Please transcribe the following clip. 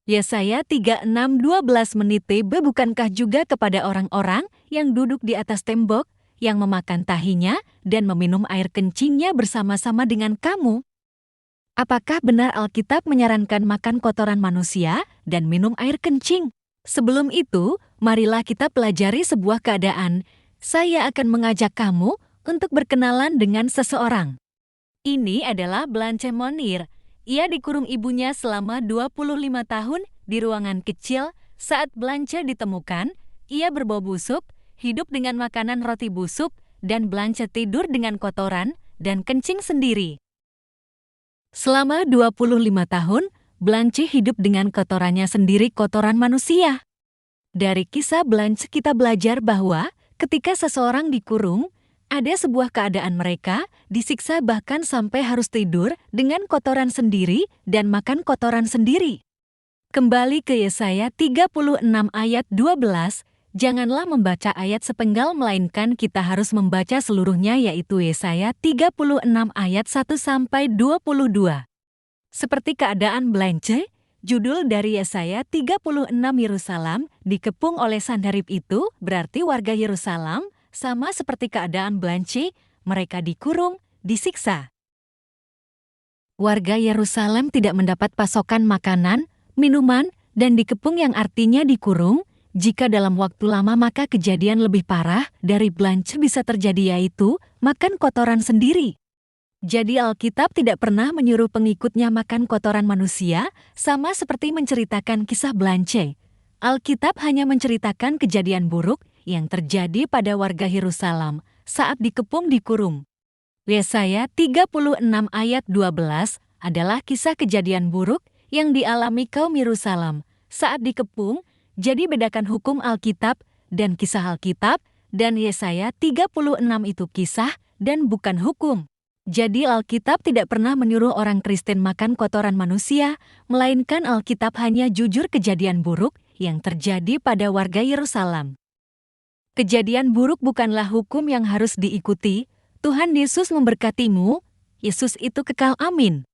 Yesaya 36:12 bukankah juga kepada orang-orang yang duduk di atas tembok, yang memakan tahinya dan meminum air kencingnya bersama-sama dengan kamu? Apakah benar Alkitab menyarankan makan kotoran manusia dan minum air kencing? Sebelum itu, marilah kita pelajari sebuah keadaan. Saya akan mengajak kamu untuk berkenalan dengan seseorang. Ini adalah Blanche Monnier. Ia dikurung ibunya selama 25 tahun di ruangan kecil. Saat Blanche ditemukan, ia berbau busuk, hidup dengan makanan roti busuk, dan Blanche tidur dengan kotoran dan kencing sendiri. Selama 25 tahun, Blanche hidup dengan kotorannya sendiri, kotoran manusia. Dari kisah Blanche kita belajar bahwa ketika seseorang dikurung, ada sebuah keadaan mereka disiksa bahkan sampai harus tidur dengan kotoran sendiri dan makan kotoran sendiri. Kembali ke Yesaya 36 ayat 12, janganlah membaca ayat sepenggal melainkan kita harus membaca seluruhnya, yaitu Yesaya 36 ayat 1-22. Seperti keadaan Blanche, judul dari Yesaya 36 Yerusalem dikepung oleh Sanherib itu berarti warga Yerusalem. Sama seperti keadaan Blanche, mereka dikurung, disiksa. Warga Yerusalem tidak mendapat pasokan makanan, minuman, dan dikepung yang artinya dikurung. Jika dalam waktu lama maka kejadian lebih parah dari Blanche bisa terjadi, yaitu makan kotoran sendiri. Jadi Alkitab tidak pernah menyuruh pengikutnya makan kotoran manusia, sama seperti menceritakan kisah Blanche. Alkitab hanya menceritakan kejadian buruk yang terjadi pada warga Yerusalem saat dikepung dikurung. Yesaya 36 ayat 12 adalah kisah kejadian buruk yang dialami kaum Yerusalem saat dikepung. Jadi bedakan hukum Alkitab dan kisah Alkitab, dan Yesaya 36 itu kisah dan bukan hukum. Jadi Alkitab tidak pernah menyuruh orang Kristen makan kotoran manusia, melainkan Alkitab hanya jujur kejadian buruk yang terjadi pada warga Yerusalem. Kejadian buruk bukanlah hukum yang harus diikuti. Tuhan Yesus memberkatimu. Yesus itu kekal, amin.